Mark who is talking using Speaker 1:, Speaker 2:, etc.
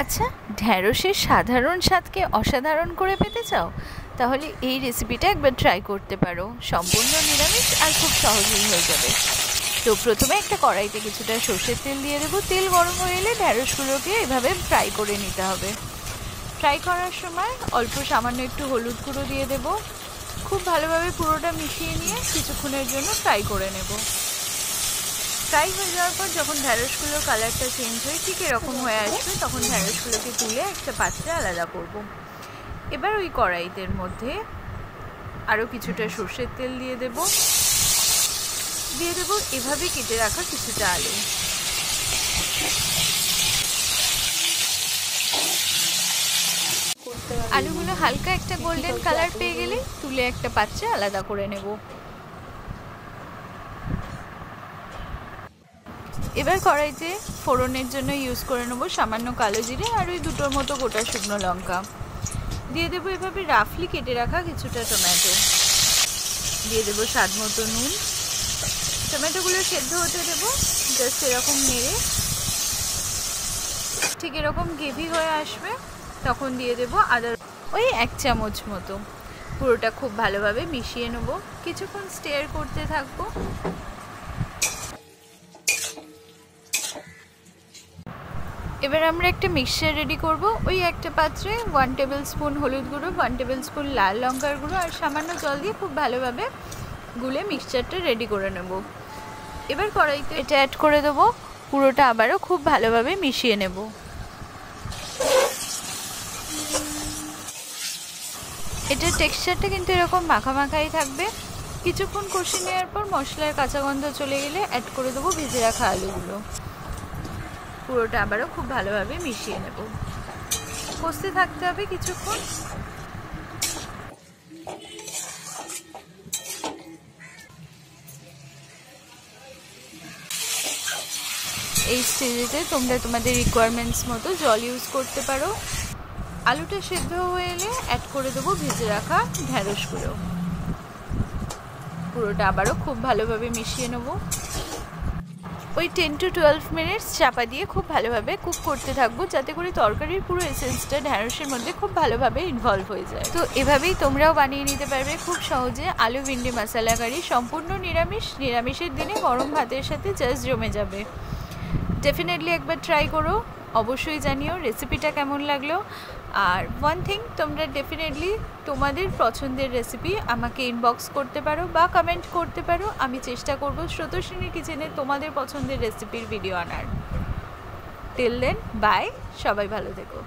Speaker 1: আচ্ছা, ঢ্যাঁড়সের সাধারণ স্বাদকে অসাধারণ করে পেতে চাও? তাহলে এই রেসিপিটা একবার ট্রাই করতে পারো। সম্পূর্ণ নিরামিষ আর খুব সহজেই হয়ে যাবে। তো প্রথমে একটা কড়াইতে কিছুটা সর্ষের তেল দিয়ে দেবো। তেল গরম হয়ে এলে ঢ্যাঁড়সগুলোকে এভাবে ফ্রাই করে নিতে হবে। ফ্রাই করার সময় অল্প সামান্য একটু হলুদ গুঁড়ো দিয়ে দেবো। খুব ভালোভাবে পুরোটা মিশিয়ে নিয়ে কিছুক্ষণের জন্য ফ্রাই করে নেব। ফ্রাই হয়ে যাওয়ার পর যখন ঢ্যাঁড়সগুলোর কালারটা চেঞ্জ হয়ে ঠিক এরকম হয়ে আসবে, তখন ঢ্যাঁড়সগুলোকে তুলে একটা পাত্রে আলাদা করব। এবার ওই কড়াইতের মধ্যে আরও কিছুটা সর্ষের তেল দিয়ে দেব এভাবে কেটে রাখা কিছুটা আলু। আলুগুলো হালকা একটা গোল্ডেন কালার পেয়ে গেলে তুলে একটা পাত্রে আলাদা করে নেব। এবার কড়াইতে ফোড়নের জন্য ইউজ করে নেব সামান্য কালো জিরে আর ওই দুটোর মতো গোটা শুকনো লঙ্কা। দিয়ে দেবো এভাবে রাফলি কেটে রাখা কিছুটা টমেটো। দিয়ে দেবো স্বাদ মতো নুন। টমেটোগুলো সেদ্ধ হতে দেবো, জাস্ট এরকম নেড়ে ঠিক এরকম গ্রেভি হয়ে আসবে, তখন দিয়ে দেবো আদা ওই 1 চামচ মতো। পুরোটা খুব ভালোভাবে মিশিয়ে নেব, কিছুক্ষণ স্টিয়ার করতে থাকবো। এবার আমরা একটা মিক্সচার রেডি করব। ওই একটা পাত্রে 1 টেবিল স্পুন হলুদ গুঁড়ো, 1 টেবিল স্পুন লাল লঙ্কার গুঁড়ো আর সামান্য জল দিয়ে খুব ভালোভাবে গুলে মিক্সচারটা রেডি করে নেব। এবার কড়াইতে এটা অ্যাড করে দেবো, পুরোটা আবারও খুব ভালোভাবে মিশিয়ে নেব। এটার টেক্সচারটা কিন্তু এরকম মাখামাখাই থাকবে। কিছুক্ষণ কষিয়ে নেওয়ার পর মশলার কাঁচা গন্ধ চলে গেলে অ্যাড করে দেবো ভেজে রাখা আলুগুলো। পুরোটা আবারও খুব ভালোভাবে মিশিয়ে নেব। কষতে থাকতে হবে কিছুক্ষণ। এই স্টেজেতে তোমরা তোমাদের রিকোয়ারমেন্টস মতো জল ইউজ করতে পারো। আলুটা সেদ্ধ হয়ে এলে অ্যাড করে দেবো ভেজে রাখা ঢ্যাঁড়সগুলো। পুরোটা আবারও খুব ভালোভাবে মিশিয়ে নেব। ওই 10 to 12 মিনিটস চাপা দিয়ে খুব ভালোভাবে কুক করতে থাকবো, যাতে করে তরকারির পুরো এসেন্সটা ঢ্যাঁড়সের মধ্যে খুব ভালোভাবে ইনভলভ হয়ে যায়। তো এভাবেই তোমরাও বানিয়ে নিতে পারবে খুব সহজে আলু ভিন্ডি মশলা কারি। সম্পূর্ণ নিরামিষের দিনে গরম ভাতের সাথে জাস্ট জমে যাবে। ডেফিনেটলি একবার ট্রাই করো, অবশ্যই জানিও রেসিপিটা কেমন লাগলো। আর ওয়ান থিং, তোমরা ডেফিনেটলি তোমাদের পছন্দের রেসিপি আমাকে ইনবক্স করতে পারো বা কমেন্ট করতে পারো। আমি চেষ্টা করব স্রোতস্বিনী কিচেনে তোমাদের পছন্দের রেসিপির ভিডিও আনার। টিল দেন, বাই, সবাই ভালো থেকো।